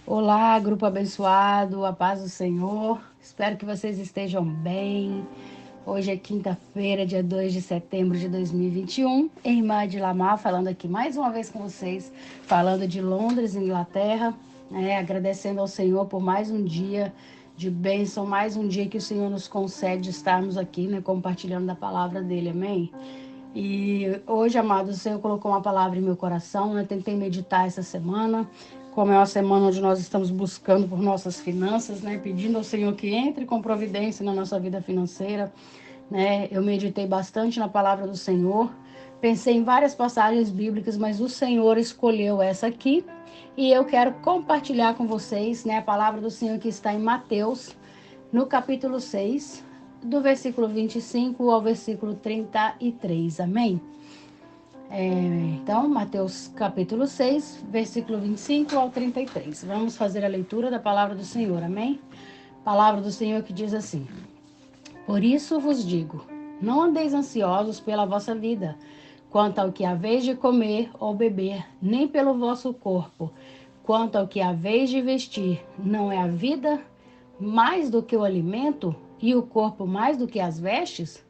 Olá, grupo abençoado, a paz do Senhor. Espero que vocês estejam bem. Hoje é quinta-feira, dia 2 de setembro de 2021. Irmã Edilamar falando aqui mais uma vez com vocês, falando de Londres, Inglaterra, agradecendo ao Senhor por mais um dia de bênção, mais um dia que o Senhor nos concede de estarmos aqui, compartilhando da palavra dele, amém? E hoje, amados, o Senhor colocou uma palavra em meu coração, tentei meditar essa semana, como é uma semana onde nós estamos buscando por nossas finanças, pedindo ao Senhor que entre com providência na nossa vida financeira, Eu meditei bastante na palavra do Senhor, pensei em várias passagens bíblicas, mas o Senhor escolheu essa aqui e eu quero compartilhar com vocês, a palavra do Senhor que está em Mateus, no capítulo 6, do versículo 25 ao versículo 33, amém? Então, Mateus capítulo 6, versículo 25 ao 33. Vamos fazer a leitura da palavra do Senhor, amém? Palavra do Senhor que diz assim: Por isso vos digo, não andeis ansiosos pela vossa vida, quanto ao que haveis de comer ou beber, nem pelo vosso corpo, quanto ao que haveis de vestir. Não é a vida mais do que o alimento, e o corpo mais do que as vestes?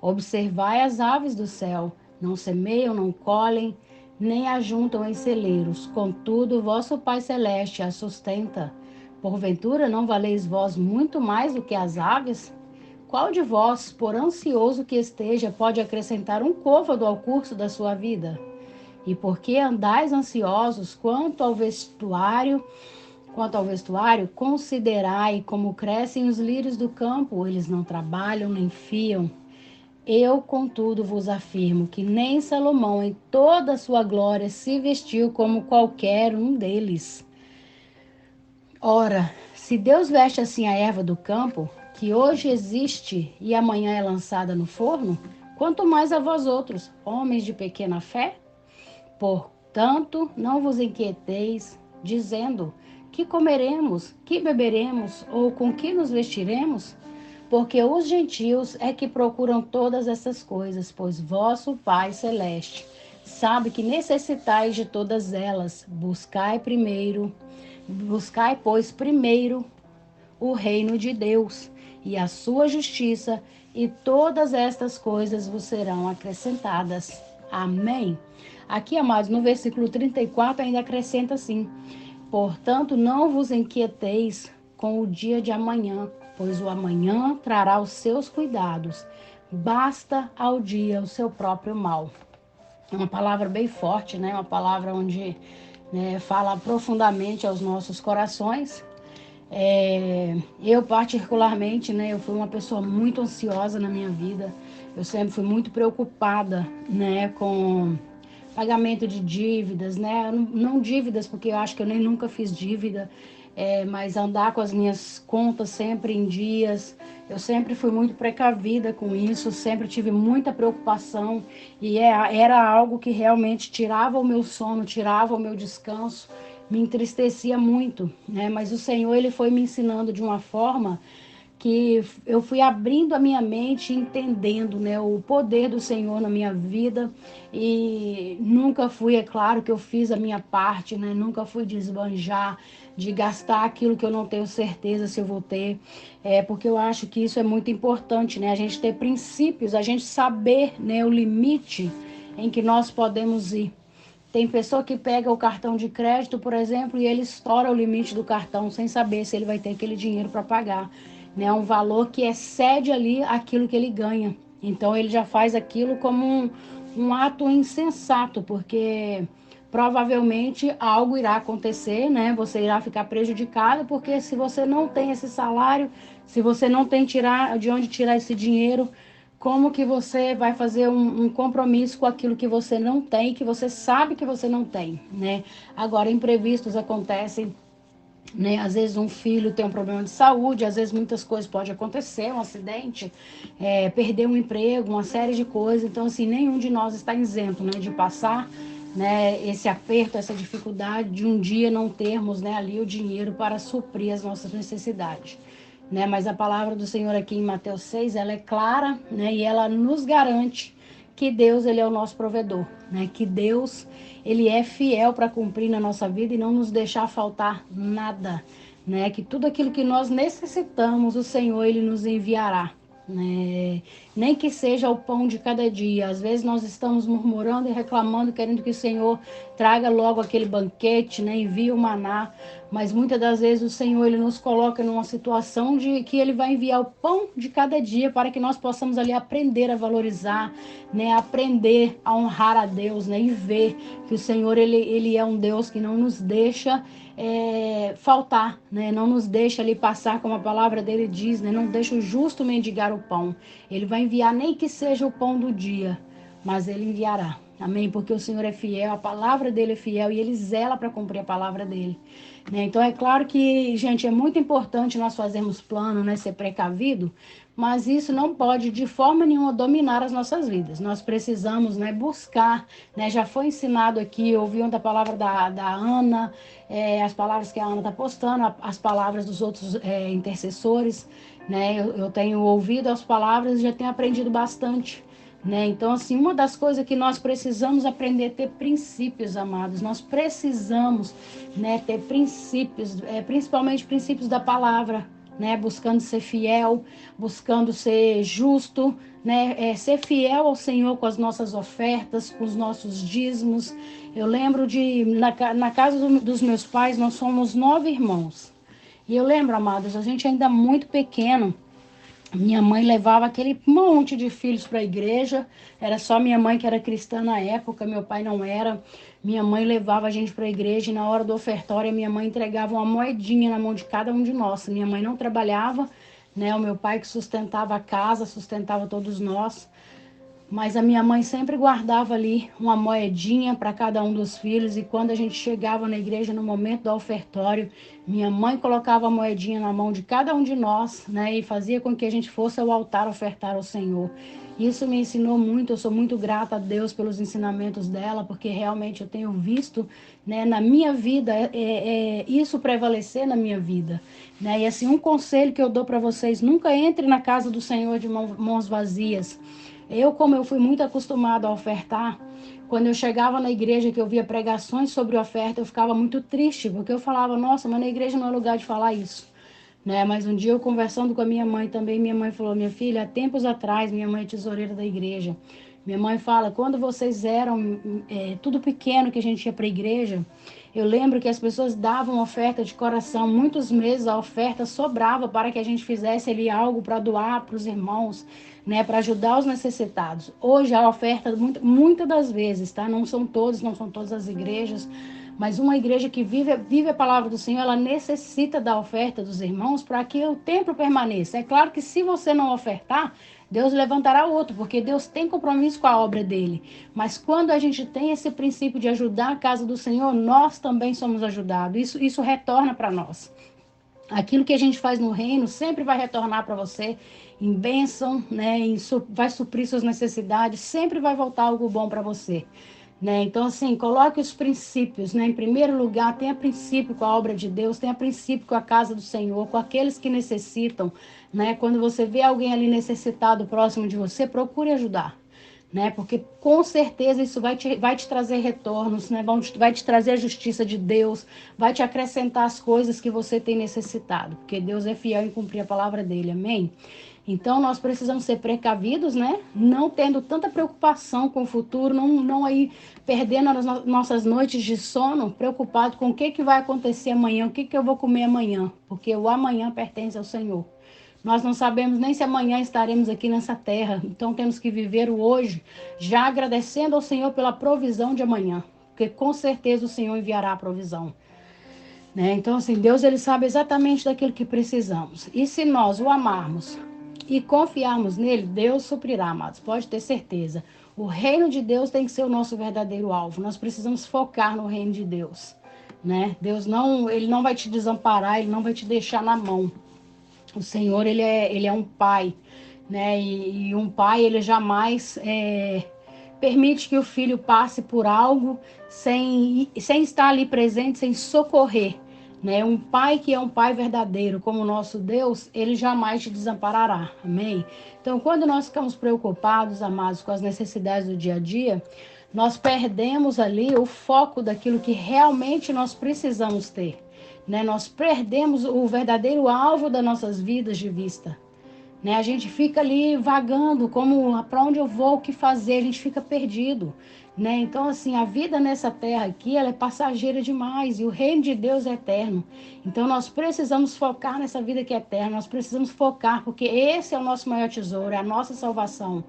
Observai as aves do céu, não semeiam, não colhem, nem ajuntam em celeiros, contudo vosso Pai Celeste as sustenta. Porventura não valeis vós muito mais do que as aves? Qual de vós, por ansioso que esteja, pode acrescentar um côvado ao curso da sua vida? E por que andais ansiosos Quanto ao vestuário, considerai como crescem os lírios do campo, eles não trabalham nem fiam. Eu, contudo, vos afirmo que nem Salomão, em toda a sua glória, se vestiu como qualquer um deles. Ora, se Deus veste assim a erva do campo, que hoje existe e amanhã é lançada no forno, quanto mais a vós outros, homens de pequena fé? Portanto, não vos inquieteis, dizendo: que comeremos, que beberemos, ou com que nos vestiremos? Porque os gentios é que procuram todas essas coisas, pois vosso Pai Celeste sabe que necessitais de todas elas. Buscai, pois, primeiro o reino de Deus e a sua justiça, e todas estas coisas vos serão acrescentadas. Amém? Aqui, amados, no versículo 34 ainda acrescenta assim: Portanto, não vos inquieteis com o dia de amanhã, pois o amanhã trará os seus cuidados. Basta ao dia o seu próprio mal. Uma palavra bem forte, Uma palavra onde fala profundamente aos nossos corações. Eu particularmente, eu fui uma pessoa muito ansiosa na minha vida. Eu sempre fui muito preocupada, com pagamento de dívidas, não dívidas, porque eu acho que eu nem nunca fiz dívida, mas andar com as minhas contas sempre em dias. Eu sempre fui muito precavida com isso, sempre tive muita preocupação e era algo que realmente tirava o meu sono, tirava o meu descanso, me entristecia muito, Mas o Senhor, ele foi me ensinando de uma forma que eu fui abrindo a minha mente, entendendo, o poder do Senhor na minha vida, e nunca fui, é claro que eu fiz a minha parte, Nunca fui desbanjar, de gastar aquilo que eu não tenho certeza se eu vou ter, porque eu acho que isso é muito importante, A gente ter princípios, a gente saber, o limite em que nós podemos ir. Tem pessoa que pega o cartão de crédito, por exemplo, e ele estoura o limite do cartão sem saber se ele vai ter aquele dinheiro para pagar, Um valor que excede ali aquilo que ele ganha. Então ele já faz aquilo como um ato insensato, porque provavelmente algo irá acontecer, Você irá ficar prejudicado, porque se você não tem esse salário, se você não tem de onde tirar esse dinheiro, como que você vai fazer um compromisso com aquilo que você não tem, que você sabe que você não tem, Agora, imprevistos acontecem, Às vezes um filho tem um problema de saúde, às vezes muitas coisas podem acontecer, um acidente, perder um emprego, uma série de coisas. Então, assim, nenhum de nós está isento, de passar, esse aperto, essa dificuldade de um dia não termos, ali o dinheiro para suprir as nossas necessidades. Mas a palavra do Senhor aqui em Mateus 6, ela é clara, E ela nos garante que Deus, ele é o nosso provedor, né? Que Deus, ele é fiel para cumprir na nossa vida e não nos deixar faltar nada, né? Que tudo aquilo que nós necessitamos, o Senhor, ele nos enviará, né? Nem que seja o pão de cada dia. Às vezes nós estamos murmurando e reclamando, querendo que o Senhor traga logo aquele banquete, né? Envie o maná. Mas muitas das vezes o Senhor, ele nos coloca numa situação de que ele vai enviar o pão de cada dia para que nós possamos ali aprender a valorizar, né? Aprender a honrar a Deus, né? E ver que o Senhor, ele é um Deus que não nos deixa faltar, né? Não nos deixa ali passar, como a palavra dele diz, né? Não deixa o justo mendigar o pão. Ele vai enviar nem que seja o pão do dia, mas ele enviará. Amém? Porque o Senhor é fiel, a palavra dele é fiel e ele zela para cumprir a palavra dele, né? Então é claro que, gente, é muito importante nós fazermos plano, né? Ser precavido, mas isso não pode de forma nenhuma dominar as nossas vidas. Nós precisamos, né, buscar, né? Já foi ensinado aqui, ouviam da palavra da Ana, as palavras que a Ana está postando, as palavras dos outros intercessores, né? Eu tenho ouvido as palavras e já tenho aprendido bastante, né? Então, assim, uma das coisas que nós precisamos aprender é ter princípios, amados. Nós precisamos, né, ter princípios, principalmente princípios da palavra, né? Buscando ser fiel, buscando ser justo, né? Ser fiel ao Senhor com as nossas ofertas, com os nossos dízimos. Eu lembro na casa dos meus pais, nós somos 9 irmãos. E eu lembro, amados, a gente ainda muito pequeno, minha mãe levava aquele monte de filhos para a igreja. Era só minha mãe que era cristã na época, meu pai não era. Minha mãe levava a gente para a igreja e na hora do ofertório minha mãe entregava uma moedinha na mão de cada um de nós. Minha mãe não trabalhava, né? O meu pai que sustentava a casa, sustentava todos nós. Mas a minha mãe sempre guardava ali uma moedinha para cada um dos filhos e quando a gente chegava na igreja no momento do ofertório, minha mãe colocava a moedinha na mão de cada um de nós, né, e fazia com que a gente fosse ao altar ofertar ao Senhor. Isso me ensinou muito, eu sou muito grata a Deus pelos ensinamentos dela, porque realmente eu tenho visto, né, na minha vida, isso prevalecer na minha vida, né, e assim, um conselho que eu dou para vocês, nunca entre na casa do Senhor de mãos vazias. Como eu fui muito acostumada a ofertar, quando eu chegava na igreja que eu via pregações sobre oferta, eu ficava muito triste, porque eu falava, nossa, mas na igreja não é lugar de falar isso, né? Mas um dia eu conversando com a minha mãe também, minha mãe falou, minha filha, há tempos atrás, minha mãe é tesoureira da igreja, minha mãe fala, quando vocês eram tudo pequeno que a gente ia para a igreja, eu lembro que as pessoas davam oferta de coração, muitos meses a oferta sobrava para que a gente fizesse ali algo para doar para os irmãos, né, para ajudar os necessitados. Hoje a oferta, muitas das vezes, tá? Não são todas as igrejas, mas uma igreja que vive a palavra do Senhor, ela necessita da oferta dos irmãos para que o templo permaneça. É claro que se você não ofertar, Deus levantará outro, porque Deus tem compromisso com a obra dele. Mas quando a gente tem esse princípio de ajudar a casa do Senhor, nós também somos ajudados. Isso retorna para nós. Aquilo que a gente faz no reino sempre vai retornar para você em bênção, né? Vai suprir suas necessidades, sempre vai voltar algo bom para você, né? Então, assim, coloque os princípios, né? Em primeiro lugar, tenha princípio com a obra de Deus, tenha princípio com a casa do Senhor, com aqueles que necessitam, né? Quando você vê alguém ali necessitado próximo de você, procure ajudar, né? Porque com certeza isso vai te trazer retornos, né? Vai te trazer a justiça de Deus, vai te acrescentar as coisas que você tem necessitado, porque Deus é fiel em cumprir a palavra dele, amém? Então nós precisamos ser precavidos, né? Não tendo tanta preocupação com o futuro, não aí perdendo as nossas noites de sono, preocupado com o que vai acontecer amanhã, o que eu vou comer amanhã, porque o amanhã pertence ao Senhor. Nós não sabemos nem se amanhã estaremos aqui nessa terra, então temos que viver o hoje, já agradecendo ao Senhor pela provisão de amanhã, porque com certeza o Senhor enviará a provisão, né? Então, assim, Deus, ele sabe exatamente daquilo que precisamos. E se nós o amarmos e confiarmos nele, Deus suprirá, amados, pode ter certeza. O reino de Deus tem que ser o nosso verdadeiro alvo. Nós precisamos focar no reino de Deus, né? Deus ele não vai te desamparar, ele não vai te deixar na mão. O Senhor, ele é um pai, né? E um pai, ele jamais permite que o filho passe por algo sem estar ali presente, sem socorrer, né? Um pai que é um pai verdadeiro, como o nosso Deus, ele jamais te desamparará, amém? Então, quando nós ficamos preocupados, amados, com as necessidades do dia a dia, nós perdemos ali o foco daquilo que realmente nós precisamos ter, né? Nós perdemos o verdadeiro alvo das nossas vidas de vista, né? A gente fica ali vagando, como para onde eu vou, o que fazer, a gente fica perdido, né? Então, assim, a vida nessa terra aqui, ela é passageira demais e o reino de Deus é eterno. Então, nós precisamos focar nessa vida que é eterna, nós precisamos focar, porque esse é o nosso maior tesouro, é a nossa salvação.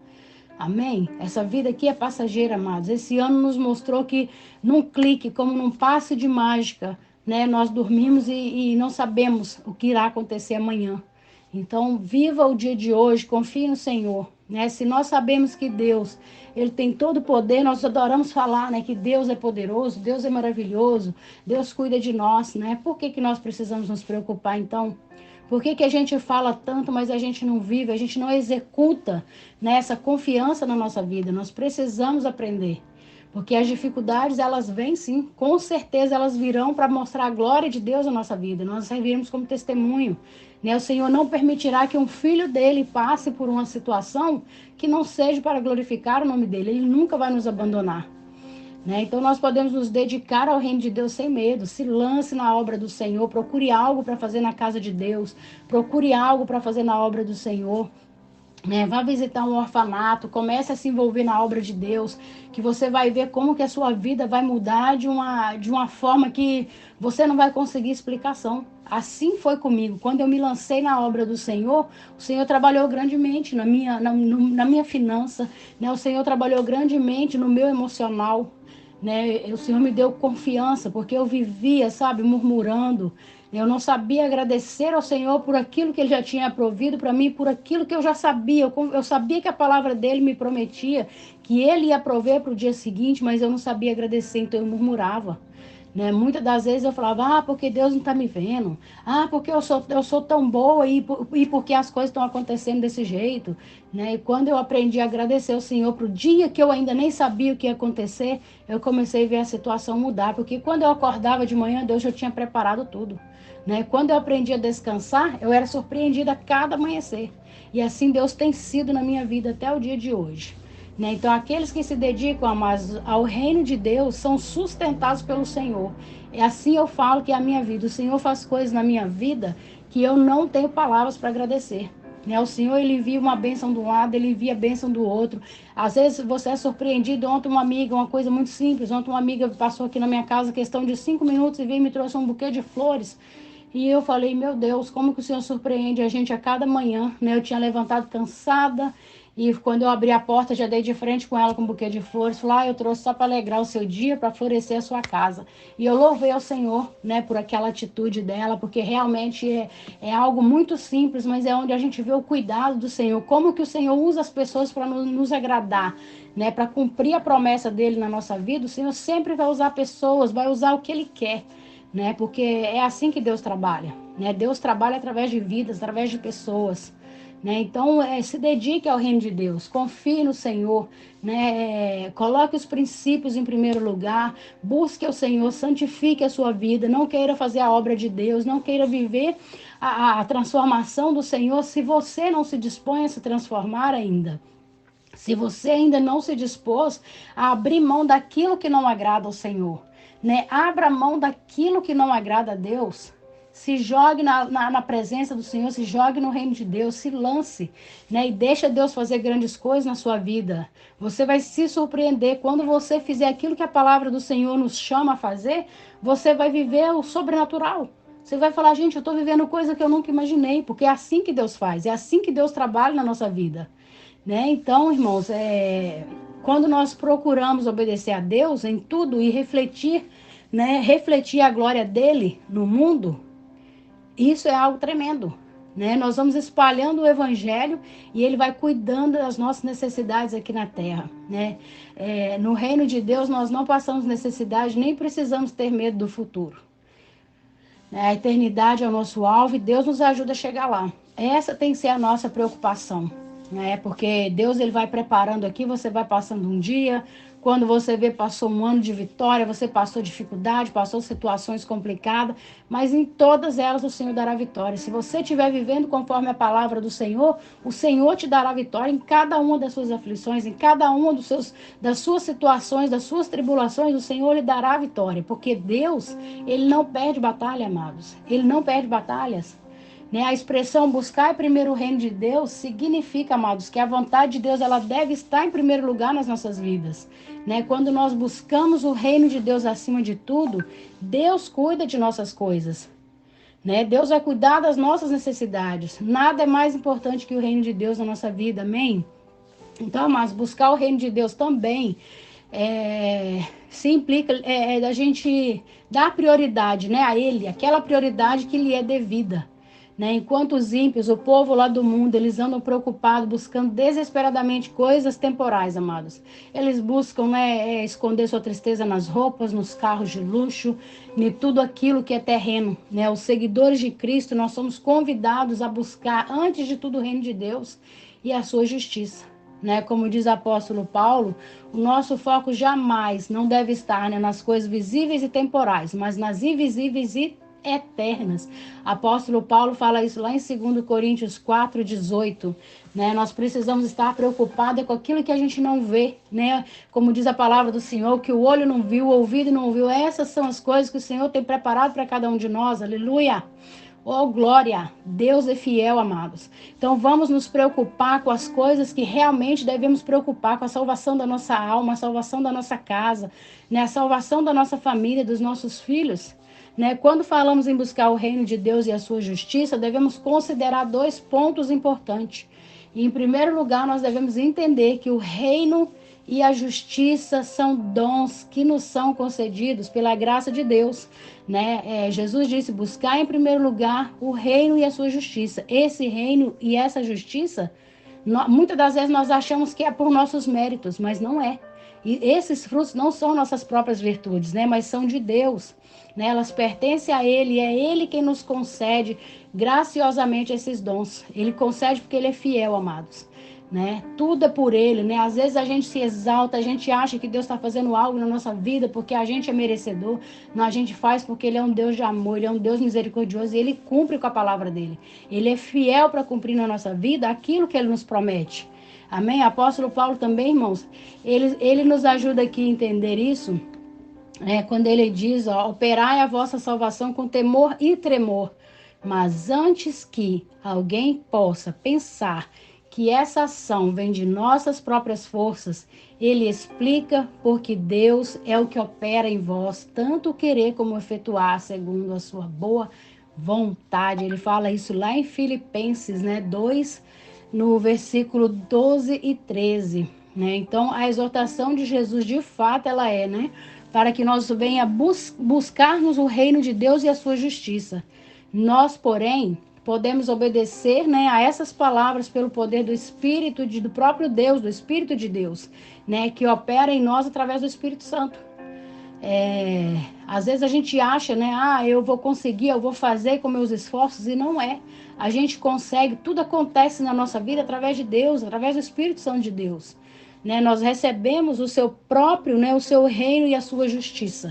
Amém? Essa vida aqui é passageira, amados. Esse ano nos mostrou que num clique, como num passe de mágica, né? Nós dormimos e não sabemos o que irá acontecer amanhã. Então, viva o dia de hoje, confie no Senhor, né? Se nós sabemos que Deus, ele tem todo o poder, nós adoramos falar, né, que Deus é poderoso, Deus é maravilhoso, Deus cuida de nós, né? Por que que nós precisamos nos preocupar então? Por que que a gente fala tanto, mas a gente não vive, a gente não executa, né, essa confiança na nossa vida? Nós precisamos aprender. Porque as dificuldades, elas vêm sim, com certeza elas virão para mostrar a glória de Deus na nossa vida. Nós serviremos como testemunho, né? O Senhor não permitirá que um filho dele passe por uma situação que não seja para glorificar o nome dele. Ele nunca vai nos abandonar, né? Então nós podemos nos dedicar ao reino de Deus sem medo. Se lance na obra do Senhor, procure algo para fazer na casa de Deus, procure algo para fazer na obra do Senhor, né? Vá visitar um orfanato, comece a se envolver na obra de Deus, que você vai ver como que a sua vida vai mudar de uma forma que você não vai conseguir explicação. Assim foi comigo. Quando eu me lancei na obra do Senhor, o Senhor trabalhou grandemente na minha finança, né? O Senhor trabalhou grandemente no meu emocional, né? O Senhor me deu confiança, porque eu vivia, sabe, murmurando. Eu não sabia agradecer ao Senhor por aquilo que Ele já tinha provido para mim, por aquilo que eu já sabia. Eu sabia que a palavra dele me prometia que Ele ia prover para o dia seguinte, mas eu não sabia agradecer, então eu murmurava, né? Muitas das vezes eu falava, porque Deus não está me vendo. Porque eu sou tão boa e porque as coisas estão acontecendo desse jeito, né? E quando eu aprendi a agradecer ao Senhor pro dia que eu ainda nem sabia o que ia acontecer, eu comecei a ver a situação mudar, porque quando eu acordava de manhã, Deus já tinha preparado tudo, né? Quando eu aprendi a descansar, eu era surpreendida a cada amanhecer. E assim Deus tem sido na minha vida até o dia de hoje, né? Então, aqueles que se dedicam, amados, ao reino de Deus são sustentados pelo Senhor. É assim eu falo que é a minha vida. O Senhor faz coisas na minha vida que eu não tenho palavras para agradecer, né? O Senhor, ele envia uma bênção de um lado, ele envia a bênção do outro. Às vezes você é surpreendido. Ontem uma amiga, uma coisa muito simples, ontem uma amiga passou aqui na minha casa, questão de 5 minutos, e veio e me trouxe um buquê de flores. E eu falei, meu Deus, como que o Senhor surpreende a gente a cada manhã, né? Eu tinha levantado cansada, e quando eu abri a porta, já dei de frente com ela com um buquê de flores. Falei, eu trouxe só para alegrar o seu dia, para florescer a sua casa. E eu louvei ao Senhor, né, por aquela atitude dela, porque realmente é algo muito simples, mas é onde a gente vê o cuidado do Senhor. Como que o Senhor usa as pessoas para nos agradar, né, para cumprir a promessa dele na nossa vida. O Senhor sempre vai usar pessoas, vai usar o que ele quer, né, porque é assim que Deus trabalha, né? Deus trabalha através de vidas, através de pessoas, né? Então, se dedique ao reino de Deus, confie no Senhor, né? Coloque os princípios em primeiro lugar, busque o Senhor, santifique a sua vida, não queira fazer a obra de Deus, não queira viver a transformação do Senhor se você não se dispõe a se transformar ainda. Se você ainda não se dispôs a abrir mão daquilo que não agrada ao Senhor, né? Abra mão daquilo que não agrada a Deus. Se jogue na presença do Senhor, se jogue no reino de Deus, se lance, né? E deixa Deus fazer grandes coisas na sua vida. Você vai se surpreender quando você fizer aquilo que a palavra do Senhor nos chama a fazer. Você vai viver o sobrenatural. Você vai falar, gente, eu estou vivendo coisa que eu nunca imaginei, porque é assim que Deus faz, é assim que Deus trabalha na nossa vida, né? Então, irmãos, quando nós procuramos obedecer a Deus em tudo e refletir, né, refletir a glória dele no mundo, isso é algo tremendo, né? Nós vamos espalhando o evangelho e ele vai cuidando das nossas necessidades aqui na terra, né? No reino de Deus nós não passamos necessidade, nem precisamos ter medo do futuro. A eternidade é o nosso alvo e Deus nos ajuda a chegar lá. Essa tem que ser a nossa preocupação, né? Porque Deus, ele vai preparando aqui, você vai passando um dia, quando você vê, passou um ano de vitória, você passou dificuldade, passou situações complicadas, mas em todas elas o Senhor dará vitória. Se você estiver vivendo conforme a palavra do Senhor, o Senhor te dará vitória em cada uma das suas aflições, em cada uma das suas situações, das suas tribulações, o Senhor lhe dará vitória, porque Deus, Ele não perde batalha, amados. Ele não perde batalhas. Né? A expressão buscar primeiro o reino de Deus significa, amados, que a vontade de Deus ela deve estar em primeiro lugar nas nossas vidas. Né? Quando nós buscamos o reino de Deus acima de tudo, Deus cuida de nossas coisas. Né? Deus vai cuidar das nossas necessidades. Nada é mais importante que o reino de Deus na nossa vida, amém? Então, amados, buscar o reino de Deus também se implica da gente dar prioridade, né, a Ele, aquela prioridade que lhe é devida. Né? Enquanto os ímpios, o povo lá do mundo, eles andam preocupados, buscando desesperadamente coisas temporais, amados. Eles buscam, né, esconder sua tristeza nas roupas, nos carros de luxo, em tudo aquilo que é terreno. Né? Os seguidores de Cristo, nós somos convidados a buscar, antes de tudo, o reino de Deus e a sua justiça. Né? Como diz o apóstolo Paulo, o nosso foco jamais não deve estar, né, nas coisas visíveis e temporais, mas nas invisíveis e eternas. Apóstolo Paulo fala isso lá em 2 Coríntios 4:18. Né? Nós precisamos estar preocupados com aquilo que a gente não vê, né? Como diz a palavra do Senhor, que o olho não viu, o ouvido não ouviu. Essas são as coisas que o Senhor tem preparado para cada um de nós. Aleluia! Oh, glória! Deus é fiel, amados. Então vamos nos preocupar com as coisas que realmente devemos preocupar, com a salvação da nossa alma, a salvação da nossa casa, né? A salvação da nossa família, dos nossos filhos. Né? Quando falamos em buscar o reino de Deus e a sua justiça, devemos considerar 2 pontos importantes. E, em primeiro lugar, nós devemos entender que o reino e a justiça são dons que nos são concedidos pela graça de Deus. Né? Jesus disse, buscar em primeiro lugar o reino e a sua justiça. Esse reino e essa justiça, muitas das vezes nós achamos que é por nossos méritos, mas não é. E esses frutos não são nossas próprias virtudes, né? Mas são de Deus. Né? Elas pertencem a Ele, e é Ele quem nos concede graciosamente esses dons. Ele concede porque Ele é fiel, amados. Né? Tudo é por Ele, né? Às vezes a gente se exalta, a gente acha que Deus está fazendo algo na nossa vida porque a gente é merecedor. Não, a gente faz porque Ele é um Deus de amor, Ele é um Deus misericordioso e Ele cumpre com a palavra dEle. Ele é fiel para cumprir na nossa vida aquilo que Ele nos promete. Amém? Apóstolo Paulo também, irmãos, ele nos ajuda aqui a entender isso, quando ele diz, ó, operai a vossa salvação com temor e tremor. Mas antes que alguém possa pensar que essa ação vem de nossas próprias forças, ele explica porque Deus é o que opera em vós, tanto querer como efetuar, segundo a sua boa vontade. Ele fala isso lá em Filipenses, 2, no versículo 12 e 13. Né? Então, a exortação de Jesus, de fato, ela é, né? Para que nós venha buscarmos o reino de Deus e a sua justiça. Nós, porém, podemos obedecer, né, a essas palavras pelo poder do Espírito, do próprio Deus, do Espírito de Deus, né, que opera em nós através do Espírito Santo. Às vezes a gente acha, né, eu vou conseguir, eu vou fazer com meus esforços, e não é. A gente consegue, tudo acontece na nossa vida através de Deus, através do Espírito Santo de Deus. Né? Nós recebemos o seu próprio, né, o seu reino e a sua justiça.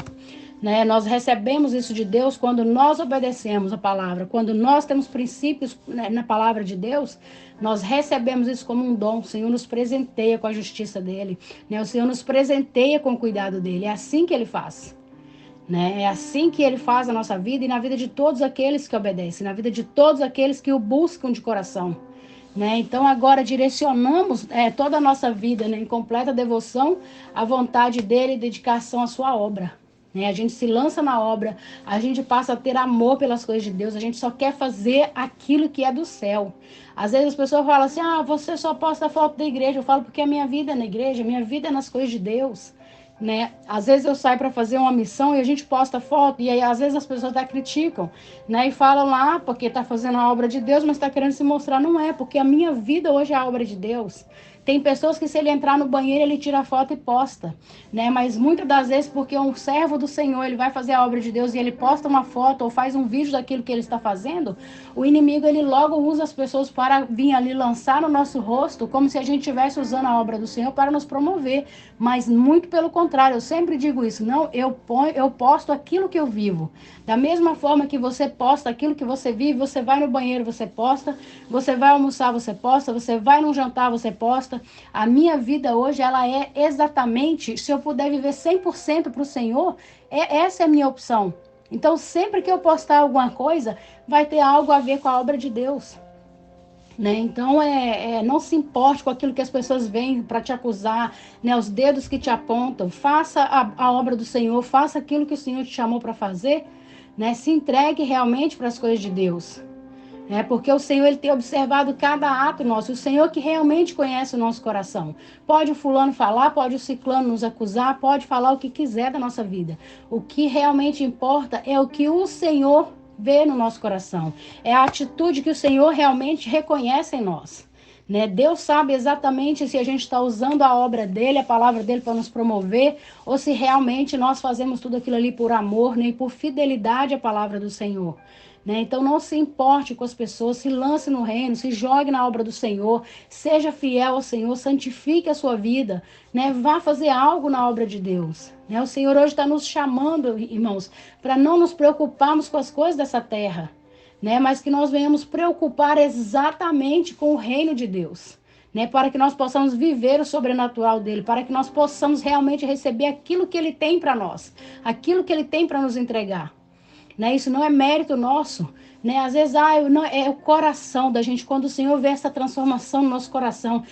Né? Nós recebemos isso de Deus quando nós obedecemos a palavra, quando nós temos princípios, né, na palavra de Deus, nós recebemos isso como um dom. O Senhor nos presenteia com a justiça dele, né? O Senhor nos presenteia com o cuidado dele. É assim que ele faz. Né? É assim que ele faz a nossa vida e na vida de todos aqueles que obedecem, na vida de todos aqueles que o buscam de coração. Né? Então agora direcionamos toda a nossa vida, né, em completa devoção à vontade dele e dedicação à sua obra. Né? A gente se lança na obra, a gente passa a ter amor pelas coisas de Deus, a gente só quer fazer aquilo que é do céu. Às vezes as pessoas falam assim, você só posta foto da igreja. Eu falo porque a minha vida é na igreja, a minha vida é nas coisas de Deus. Né? Às vezes eu saio para fazer uma missão e a gente posta foto e aí às vezes as pessoas até criticam, né? E falam lá porque está fazendo a obra de Deus, mas está querendo se mostrar. Não é, porque a minha vida hoje é a obra de Deus. Tem pessoas que se ele entrar no banheiro, ele tira a foto e posta, né? Mas muitas das vezes, porque um servo do Senhor, ele vai fazer a obra de Deus e ele posta uma foto ou faz um vídeo daquilo que ele está fazendo, o inimigo, ele logo usa as pessoas para vir ali lançar no nosso rosto, como se a gente estivesse usando a obra do Senhor para nos promover. Mas muito pelo contrário, eu sempre digo isso, não, eu posto aquilo que eu vivo. Da mesma forma que você posta aquilo que você vive, você vai no banheiro, você posta, você vai almoçar, você posta, você vai num jantar, você posta. A minha vida hoje, ela é exatamente, se eu puder viver 100% para o Senhor, essa é a minha opção. Então, sempre que eu postar alguma coisa, vai ter algo a ver com a obra de Deus. Né? Então, não se importe com aquilo que as pessoas veem para te acusar, né? Os dedos que te apontam. Faça a obra do Senhor, faça aquilo que o Senhor te chamou para fazer, né? Se entregue realmente para as coisas de Deus. Porque o Senhor, ele tem observado cada ato nosso. O Senhor que realmente conhece o nosso coração. Pode o fulano falar, pode o ciclano nos acusar, pode falar o que quiser da nossa vida. O que realmente importa é o que o Senhor vê no nosso coração. É a atitude que o Senhor realmente reconhece em nós. Né? Deus sabe exatamente se a gente está usando a obra dele, a palavra dele para nos promover, ou se realmente nós fazemos tudo aquilo ali por amor, nem por fidelidade à palavra do Senhor. Né? Então não se importe com as pessoas, se lance no reino, se jogue na obra do Senhor, seja fiel ao Senhor, santifique a sua vida, né? Vá fazer algo na obra de Deus. Né? O Senhor hoje está nos chamando, irmãos, para não nos preocuparmos com as coisas dessa terra, né? Mas que nós venhamos preocupar exatamente com o reino de Deus. Né, para que nós possamos viver o sobrenatural dele, para que nós possamos realmente receber aquilo que ele tem para nós, aquilo que ele tem para nos entregar. Né? Isso não é mérito nosso, né? Às vezes é o coração da gente, quando o Senhor vê essa transformação no nosso coração,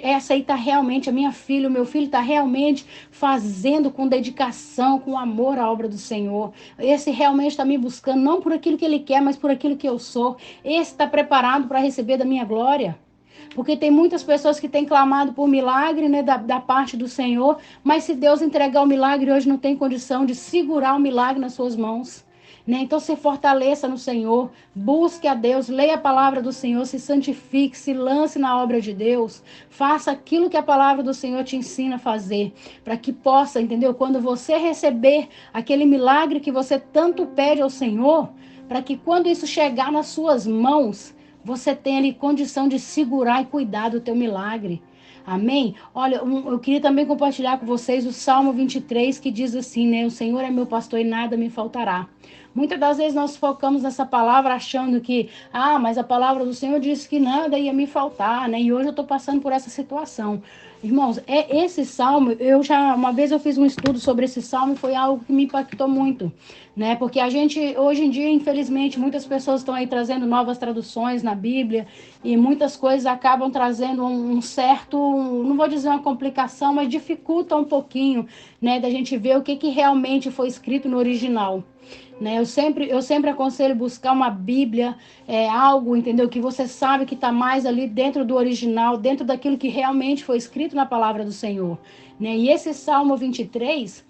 essa aí está realmente, a minha filha, o meu filho está realmente fazendo com dedicação, com amor a obra do Senhor. Esse realmente está me buscando, não por aquilo que ele quer, mas por aquilo que eu sou. Esse está preparado para receber da minha glória. Porque tem muitas pessoas que têm clamado por milagre, né, da parte do Senhor, mas se Deus entregar o milagre hoje, não tem condição de segurar o milagre nas suas mãos. Né? Então se fortaleça no Senhor, busque a Deus, leia a palavra do Senhor, se santifique, se lance na obra de Deus, faça aquilo que a palavra do Senhor te ensina a fazer, para que possa, entendeu? Quando você receber aquele milagre que você tanto pede ao Senhor, para que quando isso chegar nas suas mãos, você tenha ali condição de segurar e cuidar do teu milagre. Amém? Olha, eu queria também compartilhar com vocês o Salmo 23, que diz assim, né? O Senhor é meu pastor e nada me faltará. Muitas das vezes nós focamos nessa palavra achando que, mas a palavra do Senhor disse que nada ia me faltar, né? E hoje eu estou passando por essa situação. Irmãos, esse salmo, uma vez eu fiz um estudo sobre esse salmo e foi algo que me impactou muito, né? Porque a gente, hoje em dia, infelizmente, muitas pessoas estão aí trazendo novas traduções na Bíblia e muitas coisas acabam trazendo um certo, não vou dizer uma complicação, mas dificulta um pouquinho, né? Da gente ver o que realmente foi escrito no original. Né? Eu sempre aconselho buscar uma Bíblia, algo, entendeu? Que você sabe que está mais ali dentro do original, dentro daquilo que realmente foi escrito na palavra do Senhor. Né? E esse Salmo 23,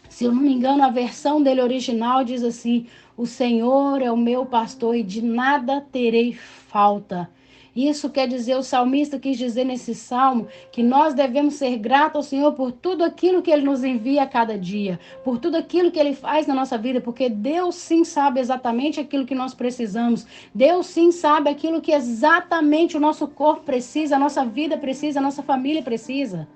se eu não me engano, a versão dele original diz assim: o Senhor é o meu pastor e de nada terei falta. Isso quer dizer, o salmista quis dizer nesse salmo que nós devemos ser gratos ao Senhor por tudo aquilo que Ele nos envia a cada dia, por tudo aquilo que Ele faz na nossa vida, porque Deus sim sabe exatamente aquilo que nós precisamos. Deus sim sabe aquilo que exatamente o nosso corpo precisa, a nossa vida precisa, a nossa família precisa.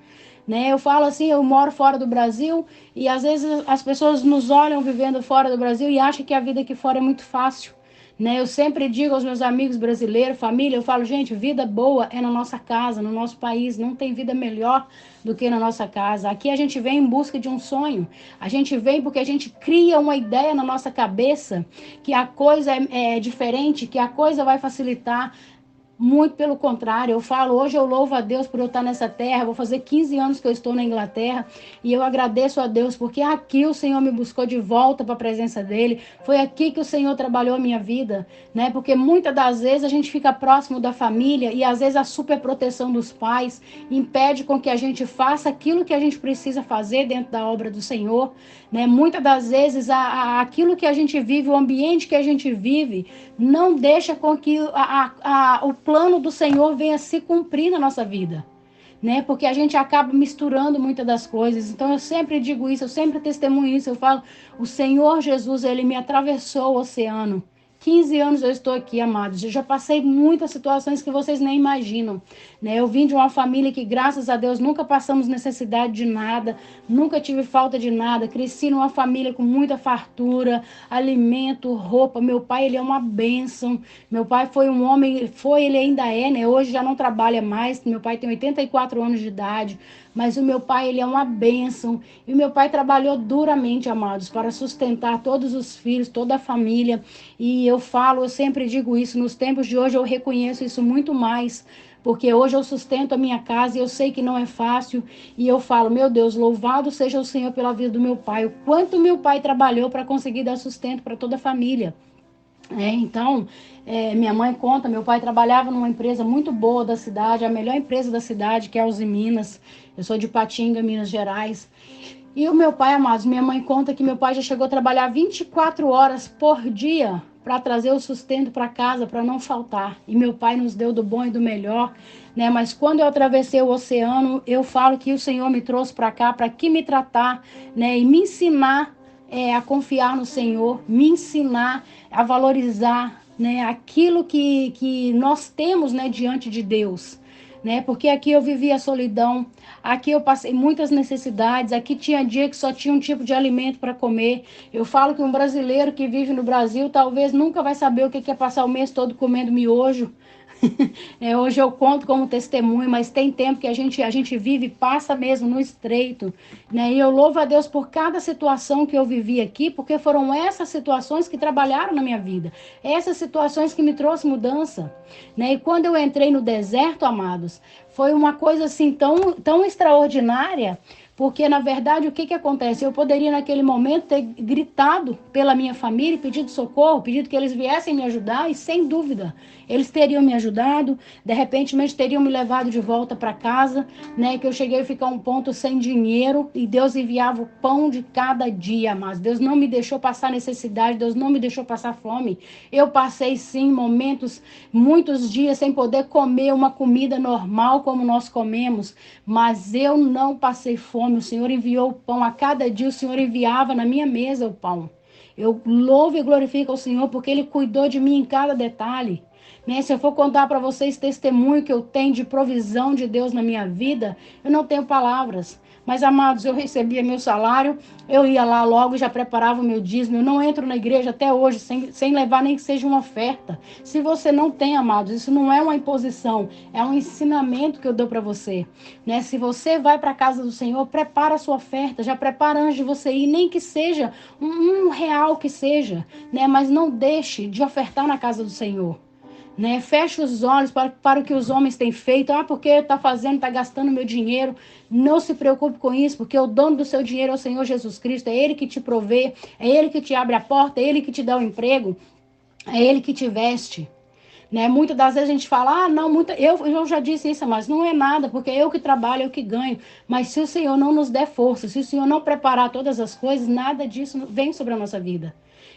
Né? Eu falo assim, eu moro fora do Brasil e às vezes as pessoas nos olham vivendo fora do Brasil e acham que a vida aqui fora é muito fácil. Né? Eu sempre digo aos meus amigos brasileiros, família, eu falo, gente, vida boa é na nossa casa, no nosso país, não tem vida melhor do que na nossa casa. Aqui a gente vem em busca de um sonho, a gente vem porque a gente cria uma ideia na nossa cabeça que a coisa é diferente, que a coisa vai facilitar. Muito pelo contrário, eu falo, hoje eu louvo a Deus por eu estar nessa terra, vou fazer 15 anos que eu estou na Inglaterra, e eu agradeço a Deus, porque aqui o Senhor me buscou de volta para a presença dEle, foi aqui que o Senhor trabalhou a minha vida, né? Porque muitas das vezes a gente fica próximo da família, e às vezes a superproteção dos pais impede com que a gente faça aquilo que a gente precisa fazer dentro da obra do Senhor, né? Muitas das vezes aquilo que a gente vive, o ambiente que a gente vive, não deixa com que o plano do Senhor venha se cumprir na nossa vida. né? Porque a gente acaba misturando muitas das coisas. Então eu sempre digo isso, eu sempre testemunho isso, eu falo, o Senhor Jesus, ele me atravessou o oceano. 15 anos eu estou aqui, amados. Eu já passei muitas situações que vocês nem imaginam, né? Eu vim de uma família que, graças a Deus, nunca passamos necessidade de nada, nunca tive falta de nada. Cresci numa família com muita fartura, alimento, roupa. Meu pai, ele é uma bênção. Meu pai foi um homem, ele ainda é, né? Hoje já não trabalha mais. Meu pai tem 84 anos de idade. Mas o meu pai, ele é uma bênção. E o meu pai trabalhou duramente, amados, para sustentar todos os filhos, toda a família. E eu sempre digo isso, nos tempos de hoje eu reconheço isso muito mais. Porque hoje eu sustento a minha casa e eu sei que não é fácil. E eu falo, meu Deus, louvado seja o Senhor pela vida do meu pai. O quanto meu pai trabalhou para conseguir dar sustento para toda a família. Então, minha mãe conta, meu pai trabalhava numa empresa muito boa da cidade, a melhor empresa da cidade, que é a Uzi Minas. Eu sou de Patinga, Minas Gerais. E o meu pai, amados, minha mãe conta que meu pai já chegou a trabalhar 24 horas por dia para trazer o sustento para casa, para não faltar. E meu pai nos deu do bom e do melhor, né? Mas quando eu atravessei o oceano, eu falo que o Senhor me trouxe para cá para que me tratar, né? E me ensinar a confiar no Senhor, me ensinar a valorizar, né, aquilo que nós temos, né, diante de Deus. Né? Porque aqui eu vivi a solidão, aqui eu passei muitas necessidades, aqui tinha dia que só tinha um tipo de alimento para comer. Eu falo que um brasileiro que vive no Brasil talvez nunca vai saber o que é passar o mês todo comendo miojo. Hoje eu conto como testemunho, mas tem tempo que a gente vive e passa mesmo no estreito, né? E eu louvo a Deus por cada situação que eu vivi aqui, porque foram essas situações que trabalharam na minha vida, essas situações que me trouxeram mudança, né? E quando eu entrei no deserto, amados, foi uma coisa assim tão extraordinária. Porque, na verdade, o que acontece? Eu poderia, naquele momento, ter gritado pela minha família, pedido socorro, pedido que eles viessem me ajudar, e sem dúvida, eles teriam me ajudado, de repente, teriam me levado de volta para casa, né? Que eu cheguei a ficar um ponto sem dinheiro, e Deus enviava o pão de cada dia, mas Deus não me deixou passar necessidade, Deus não me deixou passar fome. Eu passei, sim, momentos, muitos dias sem poder comer uma comida normal como nós comemos, mas eu não passei fome. O Senhor enviou o pão a cada dia, o Senhor enviava na minha mesa o pão. Eu louvo e glorifico ao Senhor porque Ele cuidou de mim em cada detalhe. Né? Se eu for contar para vocês testemunho que eu tenho de provisão de Deus na minha vida, eu não tenho palavras. Mas, amados, eu recebia meu salário, eu ia lá logo, já preparava o meu dízimo. Eu não entro na igreja até hoje sem levar nem que seja uma oferta. Se você não tem, amados, isso não é uma imposição, é um ensinamento que eu dou para você. Né? Se você vai para a casa do Senhor, prepara a sua oferta, já prepara antes de você ir, nem que seja um real que seja, né? Mas não deixe de ofertar na casa do Senhor. Né? Feche os olhos para o que os homens têm feito. Porque está fazendo, está gastando meu dinheiro. Não se preocupe com isso, porque o dono do seu dinheiro é o Senhor Jesus Cristo. É Ele que te provê, é Ele que te abre a porta, é Ele que te dá o emprego, é Ele que te veste. Né? Muitas das vezes a gente fala, eu já disse isso, mas não é nada, porque é eu que trabalho, eu que ganho. Mas se o Senhor não nos der força, se o Senhor não preparar todas as coisas, nada disso vem sobre a nossa vida.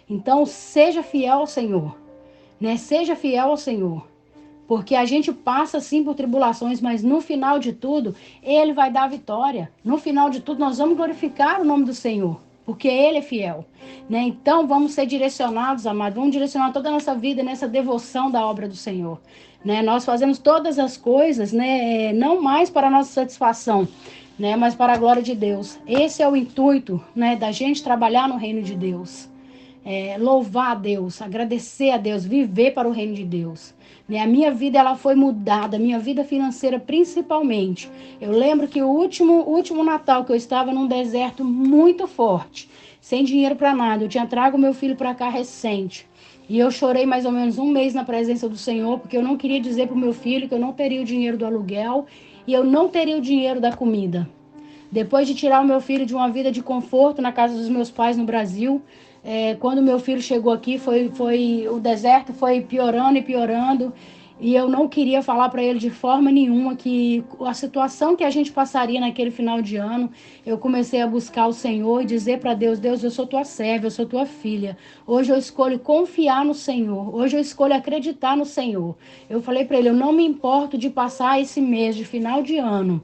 Então, seja fiel ao Senhor. Né? Seja fiel ao Senhor, porque a gente passa sim por tribulações, mas no final de tudo, Ele vai dar a vitória. No final de tudo, nós vamos glorificar o nome do Senhor, porque Ele é fiel. Né? Então, vamos ser direcionados, amados, vamos direcionar toda a nossa vida nessa devoção da obra do Senhor. Né? Nós fazemos todas as coisas, né? Não mais para a nossa satisfação, né? Mas para a glória de Deus. Esse é o intuito, né? Da gente trabalhar no reino de Deus. Louvar a Deus, agradecer a Deus, viver para o reino de Deus. Né? A minha vida ela foi mudada, a minha vida financeira principalmente. Eu lembro que o último Natal que eu estava num deserto muito forte, sem dinheiro para nada. Eu tinha trago meu filho para cá recente. E eu chorei mais ou menos um mês na presença do Senhor, porque eu não queria dizer para o meu filho que eu não teria o dinheiro do aluguel e eu não teria o dinheiro da comida. Depois de tirar o meu filho de uma vida de conforto na casa dos meus pais no Brasil, quando meu filho chegou aqui, o deserto foi piorando e piorando. E eu não queria falar para ele de forma nenhuma que a situação que a gente passaria naquele final de ano. Eu comecei a buscar o Senhor e dizer para Deus: Deus, eu sou tua serva, eu sou tua filha. Hoje eu escolho confiar no Senhor. Hoje eu escolho acreditar no Senhor. Eu falei para ele: eu não me importo de passar esse mês de final de ano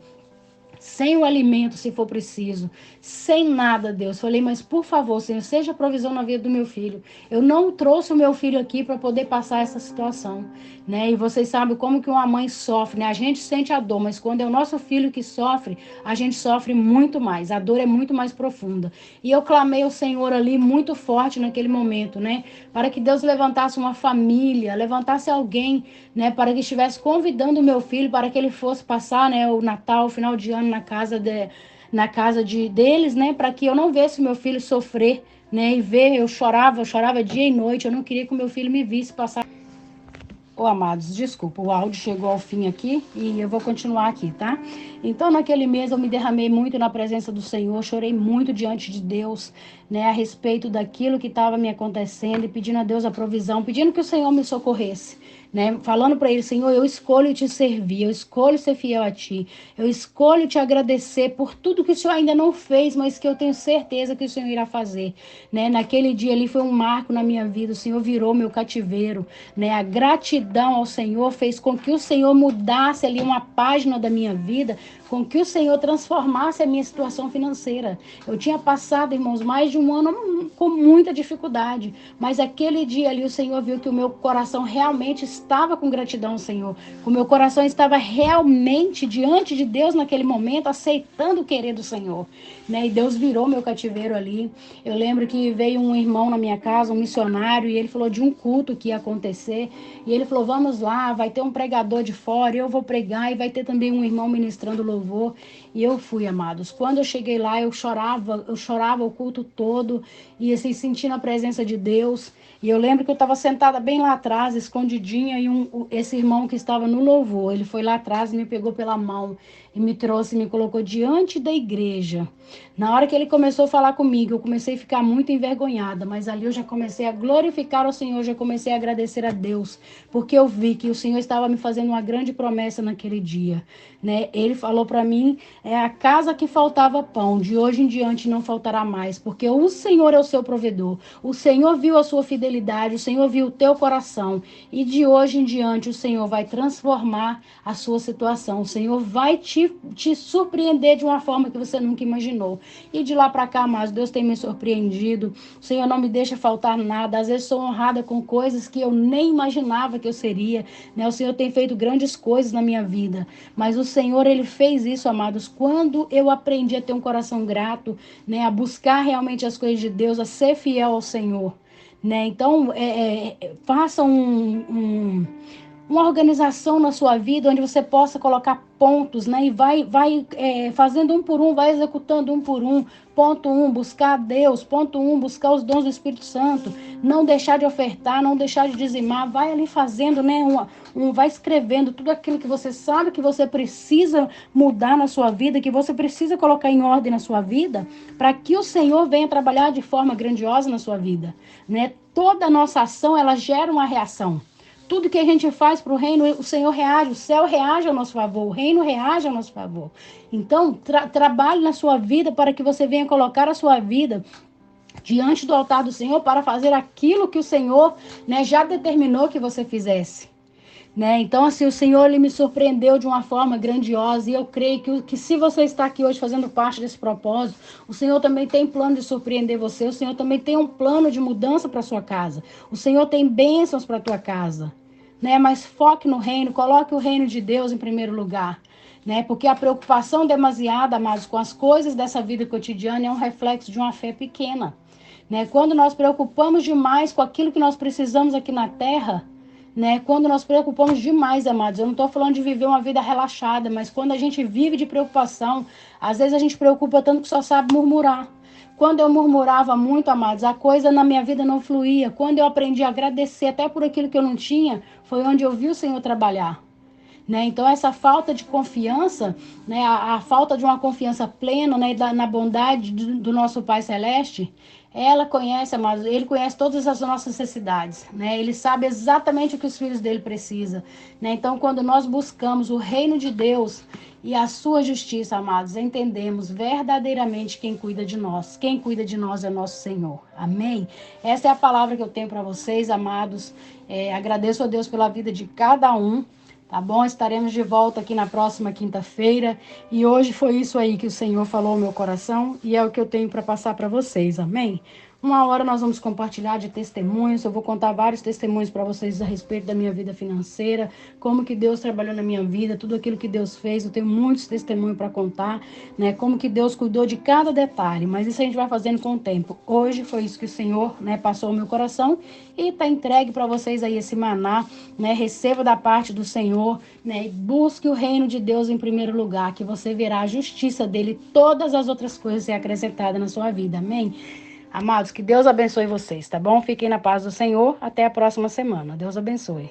sem o alimento, se for preciso, sem nada, Deus. Falei, mas por favor, Senhor, seja provisão na vida do meu filho. Eu não trouxe o meu filho aqui para poder passar essa situação, né? E vocês sabem como que uma mãe sofre, né? A gente sente a dor, mas quando é o nosso filho que sofre, a gente sofre muito mais. A dor é muito mais profunda. E eu clamei ao Senhor ali muito forte naquele momento, né? Para que Deus levantasse uma família, levantasse alguém, né? Para que estivesse convidando o meu filho para que ele fosse passar, né? O Natal, o final de ano na casa deles, né? Para que eu não visse meu filho sofrer, né? E ver, eu chorava dia e noite. Eu não queria que o meu filho me visse passar. Ô, amados, desculpa, o áudio chegou ao fim aqui e eu vou continuar aqui, tá? Então, naquele mês eu me derramei muito na presença do Senhor, chorei muito diante de Deus, né, a respeito daquilo que estava me acontecendo e pedindo a Deus a provisão, pedindo que o Senhor me socorresse, né? Falando para ele: Senhor, eu escolho te servir, eu escolho ser fiel a ti, eu escolho te agradecer por tudo que o Senhor ainda não fez, mas que eu tenho certeza que o Senhor irá fazer, né? Naquele dia ali foi um marco na minha vida, o Senhor virou meu cativeiro, né? A gratidão ao Senhor fez com que o Senhor mudasse ali uma página da minha vida, com que o Senhor transformasse a minha situação financeira. Eu tinha passado, irmãos, mais de um ano com muita dificuldade, mas aquele dia ali o Senhor viu que o meu coração realmente estava com gratidão ao Senhor, o meu coração estava realmente diante de Deus naquele momento, aceitando o querer do Senhor, né? E Deus virou meu cativeiro ali. Eu lembro que veio um irmão na minha casa, um missionário, e ele falou de um culto que ia acontecer, e ele falou: vamos lá, vai ter um pregador de fora, eu vou pregar, e vai ter também um irmão ministrando louvor. E eu fui, amados. Quando eu cheguei lá, eu chorava o culto todo, e assim, sentindo a presença de Deus. E eu lembro que eu estava sentada bem lá atrás, escondidinha, e esse irmão que estava no louvor, ele foi lá atrás e me pegou pela mão e me trouxe, me colocou diante da igreja. Na hora que ele começou a falar comigo, eu comecei a ficar muito envergonhada, mas ali eu já comecei a glorificar o Senhor, já comecei a agradecer a Deus, porque eu vi que o Senhor estava me fazendo uma grande promessa naquele dia, né? Ele falou para mim: é a casa que faltava pão, de hoje em diante não faltará mais, porque o Senhor é o seu provedor. O Senhor viu a sua fidelidade, o Senhor viu o teu coração, e de hoje em diante o Senhor vai transformar a sua situação. O Senhor vai te surpreender de uma forma que você nunca imaginou. E de lá para cá, mas Deus tem me surpreendido. O Senhor não me deixa faltar nada. Às vezes sou honrada com coisas que eu nem imaginava que eu seria, né? O Senhor tem feito grandes coisas na minha vida, mas o Senhor, ele fez isso, amados, quando eu aprendi a ter um coração grato, né? A buscar realmente as coisas de Deus, a ser fiel ao Senhor, né? Então, faça uma organização na sua vida onde você possa colocar pontos, né? E vai fazendo um por um, vai executando um por um. Ponto 1, buscar Deus. Ponto 1, buscar os dons do Espírito Santo. Não deixar de ofertar, não deixar de dizimar. Vai ali fazendo, né? Vai escrevendo tudo aquilo que você sabe que você precisa mudar na sua vida, que você precisa colocar em ordem na sua vida, para que o Senhor venha trabalhar de forma grandiosa na sua vida, né? Toda a nossa ação, ela gera uma reação. Tudo que a gente faz para o reino, o Senhor reage, o céu reage ao nosso favor, o reino reage ao nosso favor. Então, trabalhe na sua vida para que você venha colocar a sua vida diante do altar do Senhor para fazer aquilo que o Senhor, né, já determinou que você fizesse. Né? Então, assim, o Senhor, ele me surpreendeu de uma forma grandiosa, e eu creio que se você está aqui hoje fazendo parte desse propósito, o Senhor também tem plano de surpreender você, o Senhor também tem um plano de mudança para sua casa, o Senhor tem bênçãos para a tua casa, né? Mas foque no reino, coloque o reino de Deus em primeiro lugar, né? Porque a preocupação demasiada, amados, com as coisas dessa vida cotidiana é um reflexo de uma fé pequena, né? Quando nós preocupamos demais com aquilo que nós precisamos aqui na terra, né? Quando nós preocupamos demais, amados, eu não estou falando de viver uma vida relaxada, mas quando a gente vive de preocupação, às vezes a gente preocupa tanto que só sabe murmurar. Quando eu murmurava muito, amados, a coisa na minha vida não fluía. Quando eu aprendi a agradecer até por aquilo que eu não tinha, foi onde eu vi o Senhor trabalhar. né? Então, essa falta de confiança, né, a falta de uma confiança plena, né, na bondade do nosso Pai Celeste, ela conhece, amados, ele conhece todas as nossas necessidades, né? Ele sabe exatamente o que os filhos dele precisam, né? Então, quando nós buscamos o reino de Deus e a sua justiça, amados, entendemos verdadeiramente quem cuida de nós. Quem cuida de nós é nosso Senhor. Amém? Essa é a palavra que eu tenho para vocês, amados. Agradeço a Deus pela vida de cada um. Tá bom? Estaremos de volta aqui na próxima quinta-feira. E hoje foi isso aí que o Senhor falou ao meu coração. E é o que eu tenho para passar para vocês. Amém? Uma hora nós vamos compartilhar de testemunhos. Eu vou contar vários testemunhos para vocês a respeito da minha vida financeira. Como que Deus trabalhou na minha vida. Tudo aquilo que Deus fez. Eu tenho muitos testemunhos para contar. Né? Como que Deus cuidou de cada detalhe. Mas isso a gente vai fazendo com o tempo. Hoje foi isso que o Senhor, né, passou ao meu coração. E está entregue para vocês aí esse maná. Né? Receba da parte do Senhor. Né? Busque o reino de Deus em primeiro lugar. Que você verá a justiça dele. Todas as outras coisas ser acrescentadas na sua vida. Amém? Amados, que Deus abençoe vocês, tá bom? Fiquem na paz do Senhor. Até a próxima semana. Deus abençoe.